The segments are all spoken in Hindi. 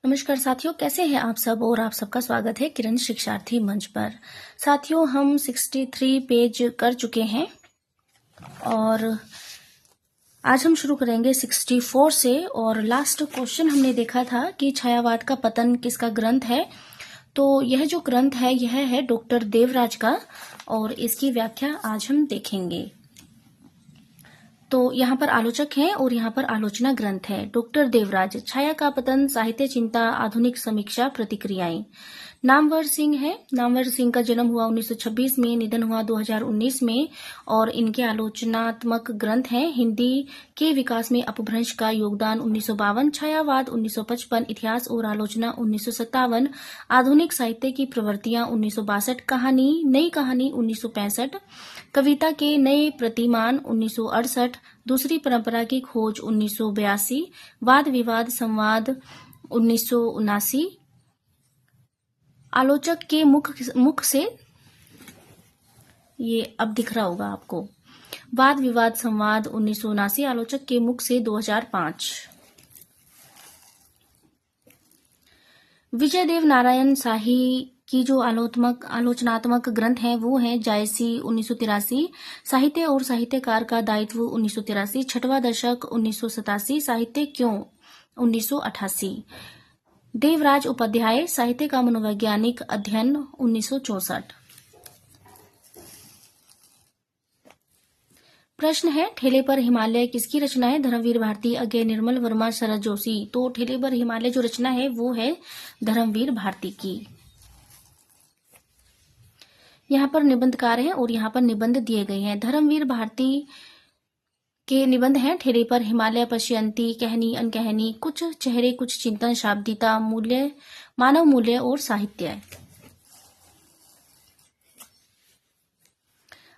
नमस्कार साथियों, कैसे हैं आप सब। और आप सबका स्वागत है किरण शिक्षार्थी मंच पर। साथियों, हम 63 पेज कर चुके हैं और आज हम शुरू करेंगे 64 से। और लास्ट क्वेश्चन हमने देखा था कि छायावाद का पतन किसका ग्रंथ है। तो यह जो ग्रंथ है यह है डॉक्टर देवराज का और इसकी व्याख्या आज हम देखेंगे। तो यहाँ पर आलोचक हैं और यहाँ पर आलोचना ग्रंथ है। डॉक्टर देवराज, छाया का पतन, साहित्य चिंता, आधुनिक समीक्षा, प्रतिक्रियाएं। नामवर सिंह है। नामवर सिंह का जन्म हुआ 1926 में, निधन हुआ 2019 में और इनके आलोचनात्मक ग्रंथ हैं हिंदी के विकास में अपभ्रंश का योगदान 1952, छायावाद 1955, इतिहास और आलोचना 1957, आधुनिक साहित्य की प्रवृत्तियां 1962, कहानी नई कहानी 1965, कविता के नए प्रतिमान 1968, दूसरी परंपरा की खोज 1982, वाद विवाद संवाद 1979, आलोचक के मुख से, ये अब दिख रहा होगा आपको, वाद विवाद संवाद 1979, आलोचक के मुख से 2005। विजय देव नारायण शाही की जो आलोचनात्मक ग्रंथ हैं वो हैं जायसी 1983, साहित्य और साहित्यकार का दायित्व 1983, छठवां दशक 1987, साहित्य क्यों 1988, देवराज उपाध्याय, साहित्य का मनोवैज्ञानिक अध्ययन 1964। प्रश्न है, ठेले पर हिमालय किसकी रचना है। धर्मवीर भारती, अज्ञे, निर्मल वर्मा, शरद जोशी। तो ठेले पर हिमालय जो रचना है वो है धर्मवीर भारती की। यहाँ पर निबंधकार है और यहाँ पर निबंध दिए गए हैं। धर्मवीर भारती के निबंध हैं ठेले पर हिमालय, पश्यंती, कहनी अनकहनी, कुछ चेहरे कुछ चिंतन, शाब्दिता, मूल्य, मानव मूल्य और साहित्य।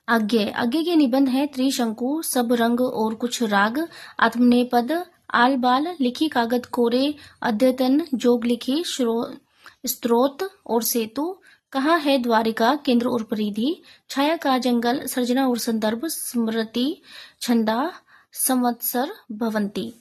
आज्ञे के निबंध हैं त्रिशंकु, सब रंग और कुछ राग, आत्मनेपद, आल बाल, लिखी कागज कोरे, अद्यतन, जोग लिखी, स्त्रोत और सेतु, कहाँ है द्वारिका, केंद्र और परिधि, छाया का जंगल, सर्जना और संदर्भ, स्मृति, छंदा, संवत्सर, भवंती।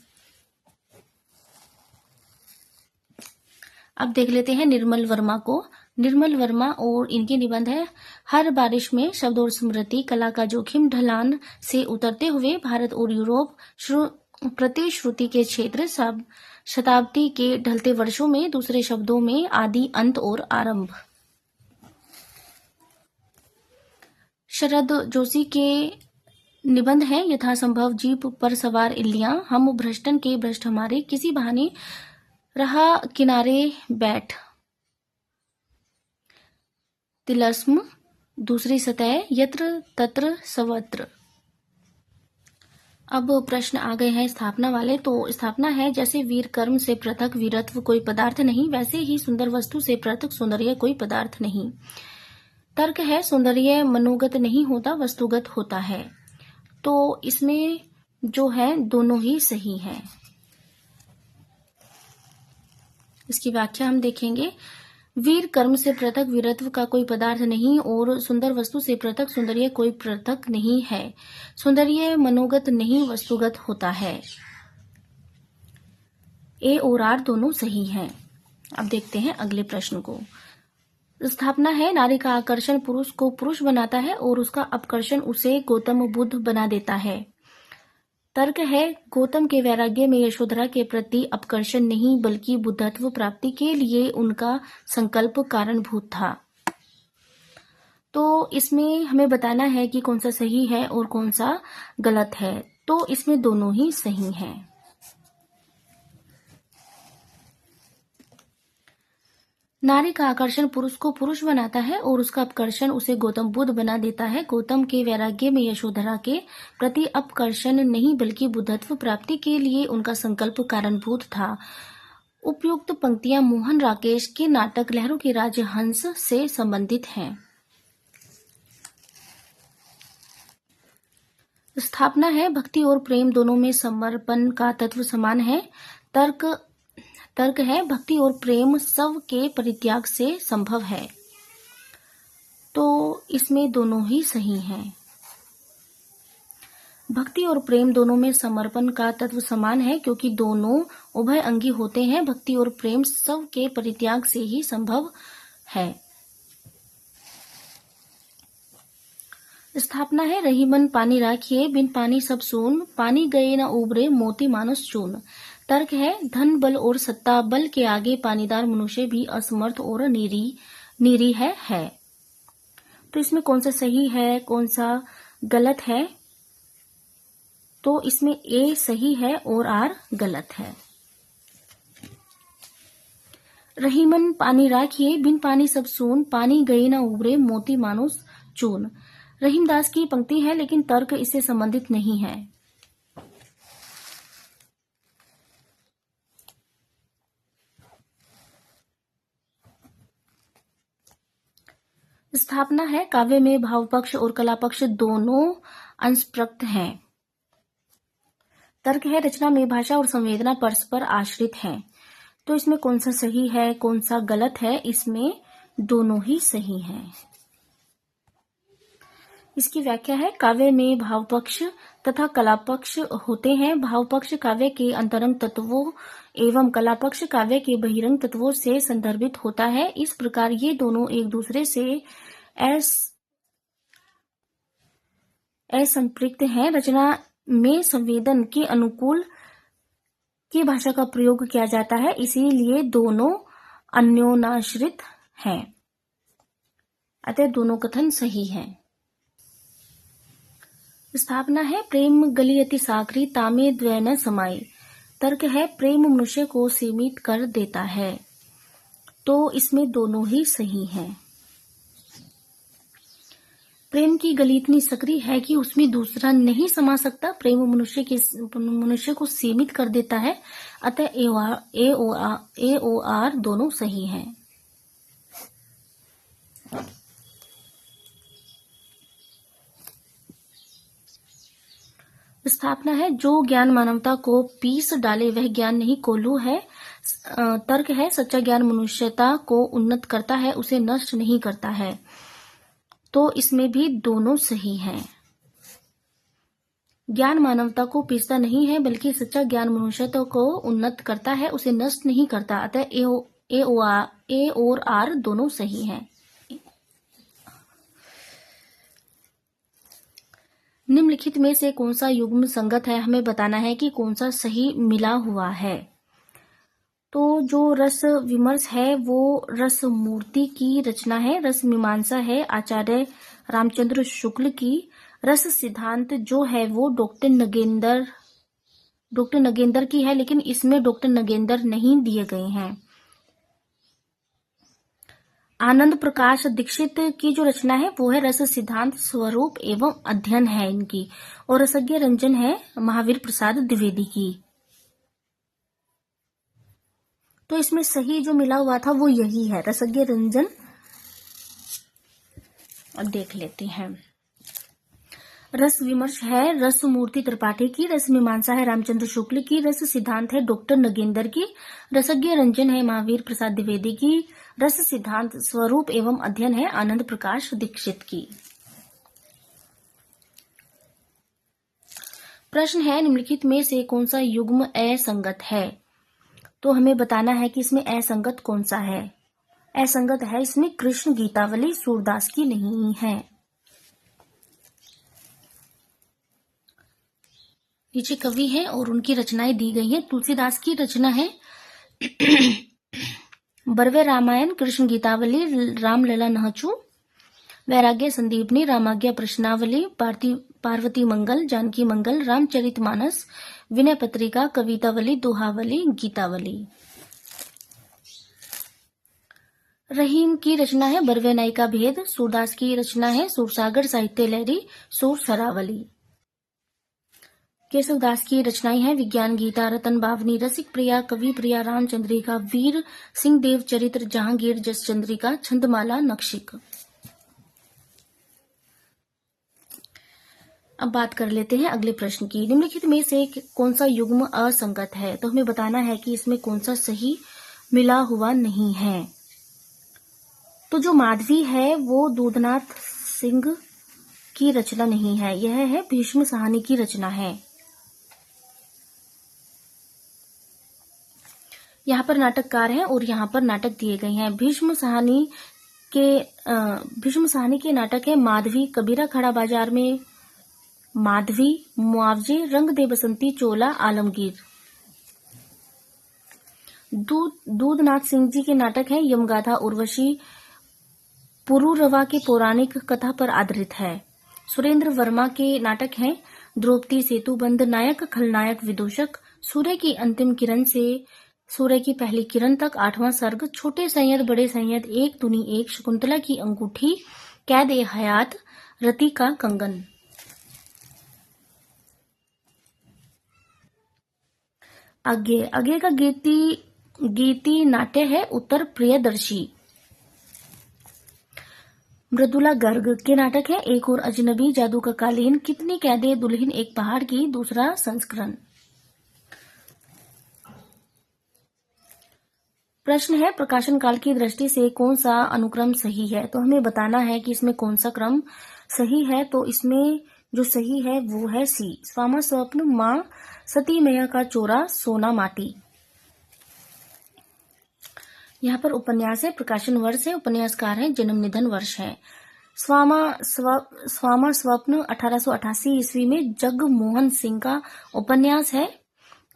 अब देख लेते हैं निर्मल वर्मा को। निर्मल वर्मा और इनके निबंध है हर बारिश में शब्द और स्मृति, कला का जोखिम, ढलान से उतरते हुए भारत और यूरोप, प्रतिश्रुति के क्षेत्र, शताब्दी के ढलते वर्षों में, दूसरे शब्दों में आदि, अंत और आरंभ। शरद जोशी के निबंध है यथासंभव, जीप पर सवार इल्लियां, हम भ्रष्टन के भ्रष्ट हमारे, किसी बहाने रहा किनारे बैठ, तिलस्म, दूसरी सतह, यत्र तत्र सर्वत्र। अब प्रश्न आ गए हैं स्थापना वाले। तो स्थापना है, जैसे वीर कर्म से पृथक वीरत्व कोई पदार्थ नहीं, वैसे ही सुंदर वस्तु से पृथक सौंदर्य कोई पदार्थ नहीं। तर्क है, सौंदर्य मनोगत नहीं होता, वस्तुगत होता है। तो इसमें जो है दोनों ही सही है। इसकी व्याख्या हम देखेंगे। वीर कर्म से पृथक वीरत्व का कोई पदार्थ नहीं और सुंदर वस्तु से पृथक सौंदर्य कोई पृथक नहीं है। सौंदर्य मनोगत नहीं, वस्तुगत होता है। ए और आर दोनों सही हैं। अब देखते हैं अगले प्रश्न को। स्थापना है, नारी का आकर्षण पुरुष को पुरुष बनाता है और उसका अपकर्षण उसे गौतम बुद्ध बना देता है। तर्क है, गौतम के वैराग्य में यशोधरा के प्रति अपकर्षण नहीं बल्कि बुद्धत्व प्राप्ति के लिए उनका संकल्प कारणभूत था। तो इसमें हमें बताना है कि कौन सा सही है और कौन सा गलत है। तो इसमें दोनों ही सही हैं। नारी का आकर्षण पुरुष को पुरुष बनाता है और उसका अपकर्षण उसे गौतम बुद्ध बना देता है। गौतम के वैराग्य में यशोधरा के प्रति अपकर्षण नहीं बल्कि बुद्धत्व प्राप्ति के लिए उनका संकल्प कारणभूत था। उपयुक्त पंक्तियां मोहन राकेश के नाटक लहरों के राज्य हंस से संबंधित हैं। स्थापना है, भक्ति और प्रेम दोनों में समर्पण का तत्व समान है। तर्क है, भक्ति और प्रेम सब के परित्याग से संभव है। तो इसमें दोनों ही सही हैं। भक्ति और प्रेम दोनों में समर्पण का तत्व समान है, क्योंकि दोनों उभय अंगी होते हैं। भक्ति और प्रेम सब के परित्याग से ही संभव है। स्थापना है रही मन पानी राखिए, बिन पानी सब सून, पानी गए न उबरे मोती मानस चून। तर्क है धन बल और सत्ता बल के आगे पानीदार मनुष्य भी असमर्थ और निरीह है। तो इसमें कौन सा सही है, कौन सा गलत है? तो इसमें ए सही है और आर गलत है। रही मन पानी राखिए, बिन पानी सब सून, पानी गई न उबरे मोती मानुस चून। रहीमदास की पंक्ति है, लेकिन तर्क इससे संबंधित नहीं है। स्थापना है काव्य में भाव पक्ष और कला पक्ष दोनों अंश प्रकट हैं। तर्क है रचना में भाषा और संवेदना परस्पर आश्रित हैं। तो इसमें कौन सा सही है, कौन सा गलत है? इसमें दोनों ही सही हैं। इसकी व्याख्या है काव्य में भाव पक्ष तथा कला पक्ष होते हैं। भाव पक्ष काव्य के अंतरंग तत्वों एवं कला पक्ष काव्य के बहिरंग तत्वों से संदर्भित होता है। इस प्रकार ये दोनों एक दूसरे से असंपृक्त हैं। रचना में संवेदन के अनुकूल की भाषा का प्रयोग किया जाता है, इसीलिए दोनों अन्योनाश्रित हैं। अतः दोनों कथन सही हैं। स्थापना है प्रेम गलियति साकरी, तामे द्वैन समाई। तर्क है प्रेम मनुष्य को सीमित कर देता है। तो इसमें दोनों ही सही हैं। प्रेम की गली इतनी सकरी है कि उसमें दूसरा नहीं समा सकता। प्रेम मनुष्य को सीमित कर देता है। अतः ए ओ आर दोनों सही हैं। स्थापना है जो ज्ञान मानवता को पीस डाले वह ज्ञान नहीं कोल्हू है। तर्क है सच्चा ज्ञान मनुष्यता को उन्नत करता है, उसे नष्ट नहीं करता है। तो इसमें भी दोनों सही हैं। ज्ञान मानवता को पीसता नहीं है, बल्कि सच्चा ज्ञान मनुष्यता को उन्नत करता है, उसे नष्ट नहीं करता। अतः ए और आर दोनों सही हैं। निम्नलिखित में से कौन सा युग्म संगत है? हमें बताना है कि कौन सा सही मिला हुआ है। तो जो रस विमर्श है वो रस मूर्ति की रचना है। रस मीमांसा है आचार्य रामचंद्र शुक्ल की। रस सिद्धांत जो है वो डॉक्टर नगेंद्र की है, लेकिन इसमें डॉक्टर नगेंद्र नहीं दिए गए हैं। आनंद प्रकाश दीक्षित की जो रचना है वो है रस सिद्धांत स्वरूप एवं अध्ययन है इनकी। और रसज्ञ रंजन है महावीर प्रसाद द्विवेदी की। तो इसमें सही जो मिला हुआ था वो यही है, रसज्ञ रंजन। अब देख लेते हैं। रस विमर्श है रस मूर्ति त्रिपाठी की। रस मीमांसा है रामचंद्र शुक्ल की। रस सिद्धांत है डॉक्टर नगेंद्र की। रसज्ञ रंजन है महावीर प्रसाद द्विवेदी की। रस सिद्धांत स्वरूप एवं अध्ययन है आनंद प्रकाश दीक्षित की। प्रश्न है निम्नलिखित में से कौन सा युग्म असंगत है? तो हमें बताना है कि इसमें असंगत कौन सा है। असंगत है इसमें कृष्ण गीतावली, सूरदास की नहीं है। नीचे कवि है और उनकी रचनाएं दी गई हैं। तुलसीदास की रचना है बरवे रामायण, कृष्ण गीतावली, रामलला नहचू, वैराग्य संदीपनी, रामाज्ञा प्रश्नावली, पार्वती मंगल, जानकी मंगल, रामचरितमानस, विनय पत्रिका, कवितावली, दोहावली, गीतावली। रहीम की रचना है बरवे नायिका भेद। सूरदास की रचना है सूरसागर साहित्य लहरी, सूर सरावली। केशवदास की रचनाएं हैं विज्ञान गीता, रतन बावनी, रसिक प्रिया, कवि प्रिया, रामचंद्रिका, वीर सिंह देव चरित्र, जहांगीर जस चंद्रिका, छंदमाला, नक्शिक। अब बात कर लेते हैं अगले प्रश्न की। निम्नलिखित में से कौन सा युग्म असंगत है? तो हमें बताना है कि इसमें कौन सा सही मिला हुआ नहीं है। तो जो माधवी है वो दूधनाथ सिंह की रचना नहीं है, यह है भीष्म साहनी की रचना है। यहाँ पर नाटककार हैं और यहाँ पर नाटक दिए गए हैं। भीष्म साहनी के नाटक है माधवी, कबीरा खड़ा बाजार में, माधवी, मुआवजे, रंग दे बसंती, चोला, आलमगीर। दूधनाथ सिंह जी के नाटक है यमगाथा, उर्वशी, पुरूरवा के पौराणिक कथा पर आधारित है। सुरेंद्र वर्मा के नाटक हैं द्रौपदी, सेतुबंध, नायक, खलनायक, विदूषक, सूर्य की अंतिम किरण से सूर्य की पहली किरण तक, 8वां सर्ग, छोटे सैयद, बड़े सैयद, एक दुनी एक, शकुंतला की अंगूठी, कैद ए हयात, रति का कंगन। आगे का गीति नाट्य है उत्तर प्रियदर्शी। मृदुला गर्ग के नाटक है एक और अजनबी, जादू का कालीन, कितनी कैदे, दुल्हन एक पहाड़ की, दूसरा संस्करण। प्रश्न है प्रकाशन काल की दृष्टि से कौन सा अनुक्रम सही है, तो हमें बताना है कि इसमें कौन सा क्रम सही है। तो इसमें जो सही है वो है सी, स्वामा स्वप्न, मां, सती मैया का चोरा, सोना माटी। यहाँ पर उपन्यास है, प्रकाशन वर्ष है, उपन्यासकार है, जन्म निधन वर्ष है। स्वामा स्वप्न 1888 ईस्वी में जगमोहन सिंह का उपन्यास है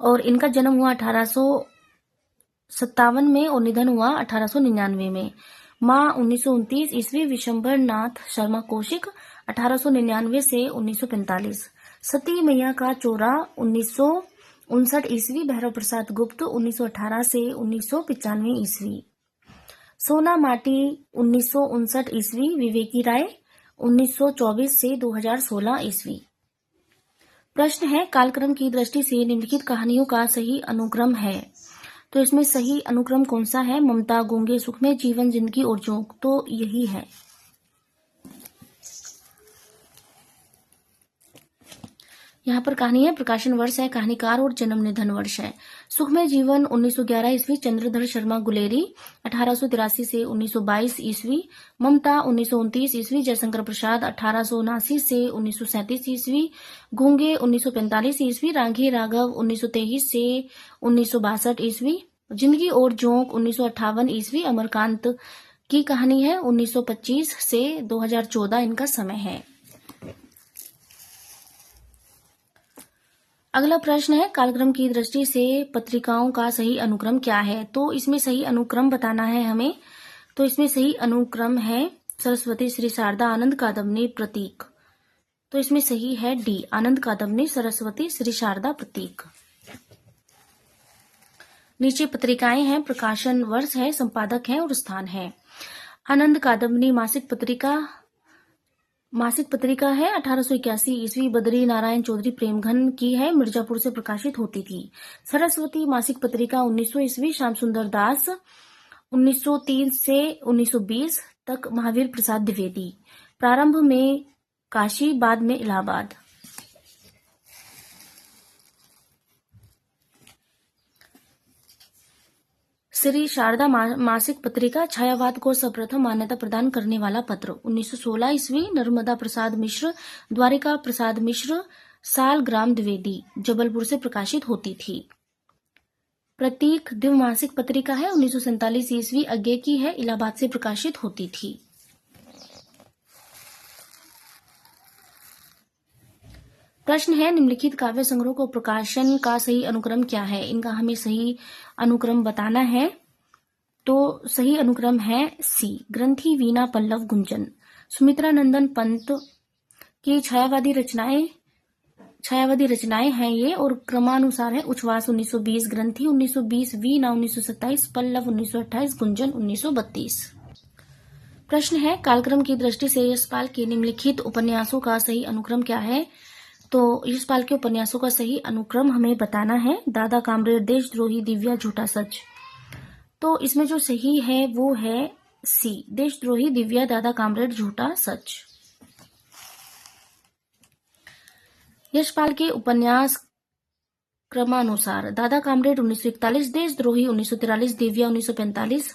और इनका जन्म हुआ 1857 में और निधन हुआ 1899 में। माँ 1929 ईस्वी, विशंबर नाथ शर्मा कौशिक, 1899 से 1945। सती मैया का चोरा 1959 ईस्वी, भैरव प्रसाद गुप्त, 1918 से 1995 ईस्वी। सोना माटी 1959 ईस्वी, विवेकी राय, 1924 से 2016 ईस्वी। प्रश्न है कालक्रम की दृष्टि से निम्नलिखित कहानियों का सही अनुक्रम है, तो इसमें सही अनुक्रम कौन सा है? ममता, गूंगे, सुखमय जीवन, जिंदगी और जोंक, तो यही है। यहाँ पर कहानी है, प्रकाशन वर्ष है, कहानीकार और जन्म निधन वर्ष है। सुखमय जीवन 1911 ईस्वी, चंद्रधर शर्मा गुलेरी, 1883 से 1922 ईस्वी। ममता 1929 ईस्वी, जयशंकर प्रसाद, 1879 से 1937 ईस्वी। गूंगे 1945 ईस्वी, राघी राघव, 1923 से 1962 ईस्वी। जिंदगी और जोंक 1958 ईस्वी। अमरकांत की कहानी है, 1925 से 2014 इनका समय है। अगला प्रश्न है, कालक्रम की दृष्टि से पत्रिकाओं का सही अनुक्रम क्या है? तो इसमें सही अनुक्रम बताना है हमें। तो इसमें सही अनुक्रम है सरस्वती, श्री शारदा, आनंद कादम्बनी, प्रतीक। तो इसमें सही है डी, आनंद कादम्बनी, सरस्वती, श्री शारदा, प्रतीक। नीचे पत्रिकाएं हैं, प्रकाशन वर्ष है, संपादक है और स्थान है। आनंद कादम्बनी मासिक पत्रिका है, 1881 ईस्वी, बद्री नारायण चौधरी प्रेमघन की है, मिर्जापुर से प्रकाशित होती थी। सरस्वती मासिक पत्रिका 1900 ईस्वी, श्याम सुंदर दास, 1903 से 1920 तक, महावीर प्रसाद द्विवेदी। प्रारंभ में काशी, बाद में इलाहाबाद। श्री शारदा मासिक पत्रिका छायावाद को सर्वप्रथम मान्यता प्रदान करने वाला पत्र, 1916 ईस्वी, नर्मदा प्रसाद मिश्र, द्वारिका प्रसाद मिश्र, सालग्राम द्विवेदी, जबलपुर से प्रकाशित होती थी। प्रतीक द्विमासिक पत्रिका है, 1947 ईस्वी, अज्ञे की है, इलाहाबाद से प्रकाशित होती थी। प्रश्न है, निम्नलिखित काव्य संग्रह को प्रकाशन का सही अनुक्रम क्या है? इनका हमें सही अनुक्रम बताना है। तो सही अनुक्रम है सी, ग्रंथि, वीणा, पल्लव, गुंजन। सुमित्रा नंदन पंत की छायावादी रचनाएं हैं ये और क्रमानुसार है। उच्छ्वास 1920, ग्रंथि 1920, वीणा 1927, पल्लव 1928, गुंजन 1932। प्रश्न है, कालक्रम की दृष्टि से यशपाल के निम्नलिखित उपन्यासों का सही अनुक्रम क्या है? तो यशपाल के उपन्यासों का सही अनुक्रम हमें बताना है। दादा कामरेड, देशद्रोही, दिव्या, झूठा सच। तो इसमें जो सही है वो है सी, देशद्रोही, दिव्या, दादा कामरेड, झूठा सच। यशपाल के उपन्यास क्रमानुसार: दादा कामरेड 1941, देशद्रोही 1943, दिव्या 1945,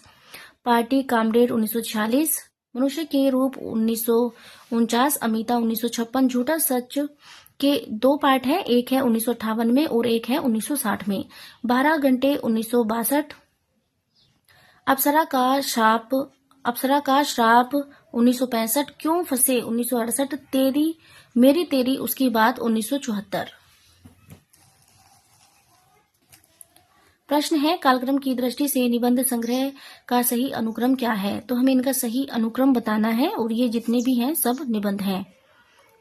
पार्टी कामरेड 1946, मनुष्य के रूप 1949, अमिता 1956, झूठा सच के 2 पार्ट हैं, एक है 1958 में और एक है 1960 में। 12 घंटे 1962, अप्सरा का श्राप 1965, क्यों फंसे 1968, तेरी मेरी तेरी उसकी बात 1974। प्रश्न है, कालक्रम की दृष्टि से निबंध संग्रह का सही अनुक्रम क्या है? तो हमें इनका सही अनुक्रम बताना है और ये जितने भी हैं सब निबंध हैं।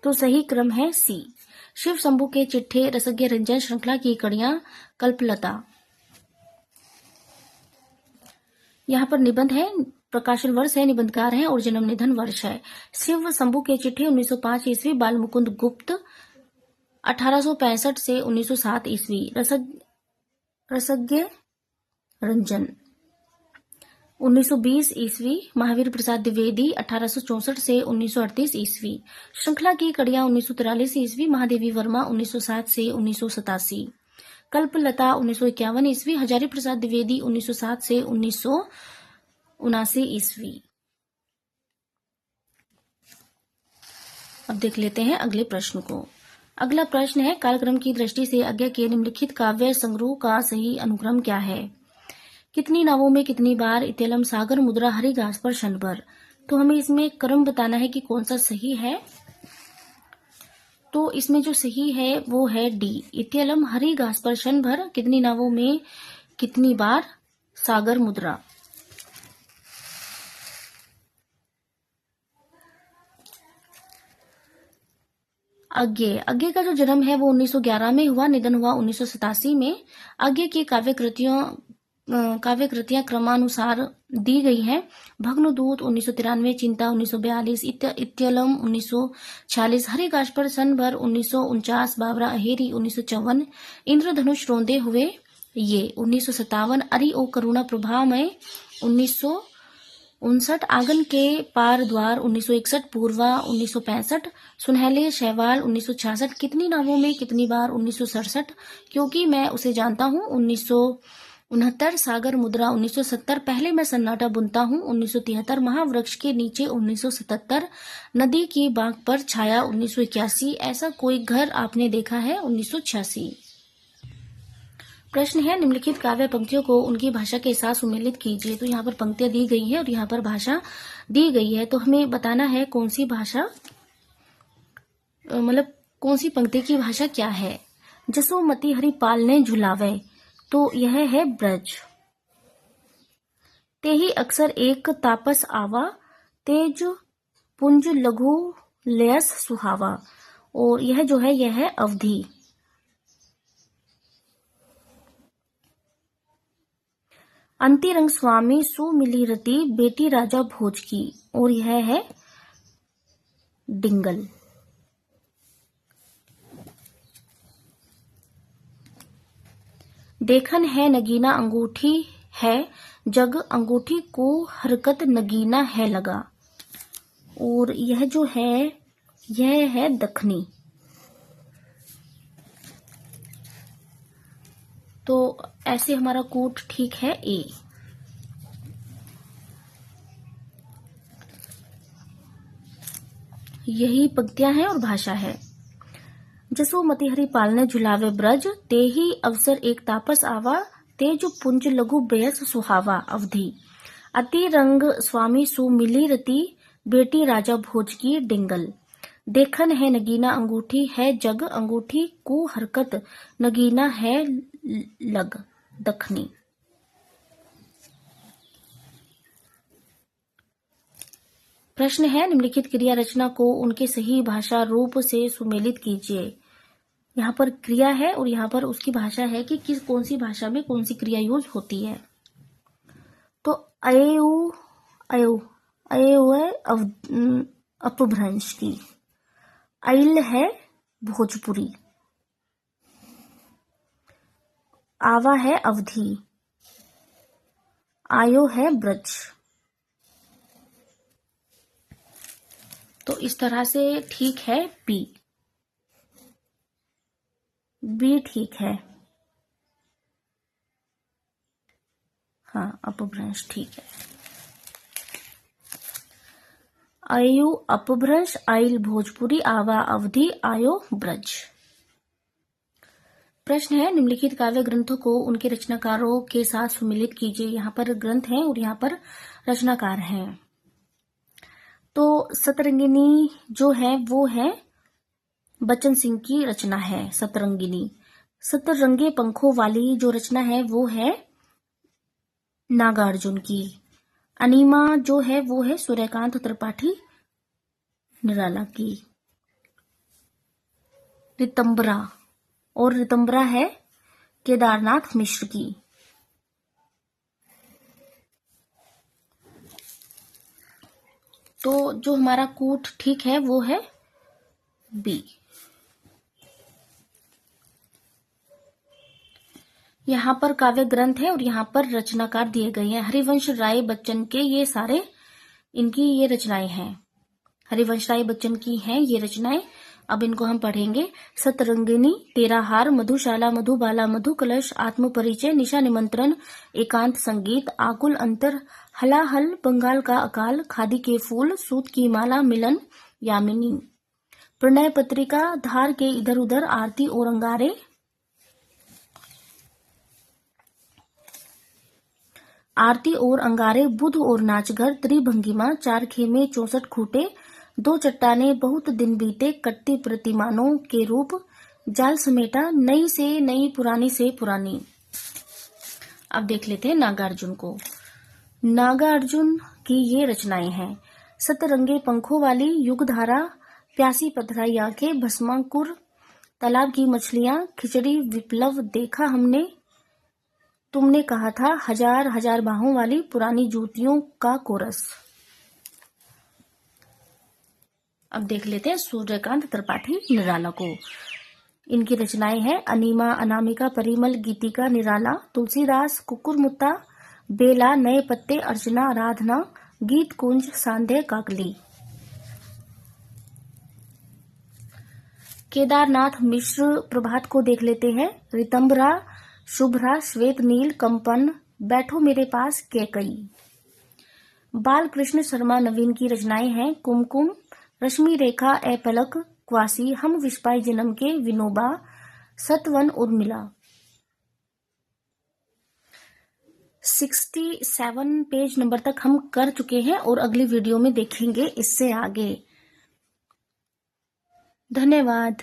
तो सही क्रम है सी। शिव शंभू के चिट्ठे, रसज्ञ रंजन, श्रृंखला की कड़ियां, कल्पलता। यहाँ पर निबंध है, प्रकाशन वर्ष है, निबंधकार है और जन्म निधन वर्ष है। शिव शंभू के चिट्ठे 1905 ईस्वी, बाल मुकुंद गुप्त 1865 से 1907 ईस्वी। रसज्ञ रंजन 1920 ईस्वी, महावीर प्रसाद द्विवेदी 1864 से 1938 ईस्वी। श्रृंखला की कड़ियां 1943 ईस्वी, महादेवी वर्मा 1907 से 1987। कल्पलता 1951 ईस्वी, हजारी प्रसाद द्विवेदी 1907 से 1979 ईस्वी। अब देख लेते हैं अगले प्रश्न को। अगला प्रश्न है, कालक्रम की दृष्टि से आज्ञा के निम्नलिखित काव्य संग्रह का सही अनुक्रम क्या है? कितनी नावों में कितनी बार, इत्यलम, सागर मुद्रा, हरी घास पर क्षणभर। तो हमें इसमें क्रम बताना है कि कौन सा सही है। तो इसमें जो सही है वो है डी, इत्यलम, हरी घास पर क्षणभर, कितनी नावों में कितनी बार, सागर मुद्रा। आज्ञे का जो जन्म है वो 1911 में हुआ, निधन हुआ 1987 में। आज्ञे की काव्य कृतियां क्रमानुसार दी गई हैं। भग्नदूत 1993, चिंता 1942, इत्यलम 1946, हरी घास पर क्षणभर 1949, बाबरा अहेरी 1954, इंद्रधनुष रोंदे हुए ये 1957, अरि ओ करुणा प्रभामय 1959, आंगन के पार द्वार 1961, पूर्वा 1965, सुनहले शैवाल 1966, कितनी नावों में कितनी बार 1967, क्योंकि मैं उसे जानता हूँ 1969, सागर मुद्रा 1970, पहले मैं सन्नाटा बुनता हूँ 1973, महावृक्ष के नीचे 1977, नदी की बाग पर छाया 1981, ऐसा कोई घर आपने देखा है 1986। प्रश्न है, निम्नलिखित काव्य पंक्तियों को उनकी भाषा के साथ सुमेलित कीजिए। तो यहाँ पर पंक्तियां दी गई है और यहाँ पर भाषा दी गई है, तो हमें बताना है कौन सी भाषा, मतलब कौन सी पंक्ति की भाषा क्या है। जसोमती हरि पालने झुलावे, तो यह है ब्रज। ते ही अक्सर एक तापस आवा, तेज पुंज लघु लयस सुहावा, और यह जो है यह है अवधि। अंतिरंग स्वामी सुमिली रति, बेटी राजा भोज की, और यह है डिंगल। देखन है नगीना अंगूठी है जग, अंगूठी को हरकत नगीना है लगा, और यह जो है यह है दखनी। तो ऐसे हमारा कोट ठीक है ए। यही पंक्तियां हैं और भाषा है। जसोमती हरि पालने झुलावे ब्रज, ते ही अवसर एक तापस आवा, तेज पुंज लघु बेयस सुहावा, अवधि। अति रंग स्वामी सुमिली रति, बेटी राजा भोज की, डिंगल। देखन है नगीना अंगूठी है जग, अंगूठी को हरकत नगीना है लग, दखनी। प्रश्न है, निम्नलिखित क्रिया रचना को उनके सही भाषा रूप से सुमेलित कीजिए। यहाँ पर क्रिया है और यहाँ पर उसकी भाषा है कि किस कौन सी भाषा में कौन सी क्रिया यूज होती है। तो अयु अयु अयु है अपभ्रंश की, ऐल है भोजपुरी, आवा है अवधि, आयो है ब्रज। तो इस तरह से ठीक है बी ठीक है। हाँ, अपभ्रंश ठीक है। आयु अपभ्रंश, आइल भोजपुरी, आवा अवधि, आयो ब्रज। प्रश्न है, निम्नलिखित काव्य ग्रंथों को उनके रचनाकारों के साथ सुमिलित कीजिए। यहाँ पर ग्रंथ हैं और यहाँ पर रचनाकार हैं। तो सतरंगिनी जो है वो है बच्चन सिंह की रचना है। सतरंगिनी। सतरंगे पंखों वाली जो रचना है वो है नागार्जुन की। अनीमा जो है वो है सूर्यकांत त्रिपाठी निराला की। रितंबरा, और रितंबरा है केदारनाथ मिश्र की। तो जो हमारा कूट ठीक है वो है बी। यहाँ पर काव्य ग्रंथ है और यहाँ पर रचनाकार दिए गए हैं। हरिवंश राय बच्चन के ये सारे इनकी ये रचनाएं हैं। हरिवंश राय बच्चन की हैं ये रचनाएं। अब इनको हम पढ़ेंगे। सतरंगिनी, तेरा हार, मधुशाला, मधुबाला, मधु कलश, आत्म परिचय, निशा निमंत्रण, एकांत संगीत, आकुल अंतर, हलाहल, बंगाल का अकाल, खादी के फूल, सूत की माला, मिलन, यामिनी, प्रणय पत्रिका, धार के इधर उधर, आरती और अंगारे, आरती और अंगारे, बुध और नाचघर, त्रिभंगिमा, चार खेमे 64 खूटे, दो चट्टाने, बहुत दिन बीते, कटती प्रतिमानों के रूप, जाल समेटा, नई से नई, पुरानी से पुरानी। अब देख लेते हैं नागार्जुन को। नागार्जुन की ये रचनाएं हैं। सतरंगे पंखों वाली, युगधारा, प्यासी पथराई आंखें, भस्माकुर, तालाब की मछलियां, खिचड़ी, विप्लव, देखा हमने, तुमने कहा था, हजार हजार बाहों वाली, पुरानी जूतियों का कोरस। अब देख लेते हैं सूर्यकांत त्रिपाठी निराला को। इनकी रचनाएं हैं। अनीमा, अनामिका, परिमल, गीतिका, निराला, तुलसीदास, कुकुरमुत्ता, बेला, नए पत्ते, अर्चना, आराधना, गीत कुंज, सांध्य, काकली। केदारनाथ मिश्र प्रभात को देख लेते हैं। रितंबरा, शुभ्रा, श्वेत नील, कंपन, बैठो मेरे पास, कैकई। बाल कृष्ण शर्मा नवीन की रचनाएं हैं। कुमकुम, रश्मि रेखा, ए पलक, क्वासी, हम विस्पाई जन्म के, विनोबा, सतवन, उर्मिला। 67 पेज नंबर तक हम कर चुके हैं और अगली वीडियो में देखेंगे इससे आगे। धन्यवाद।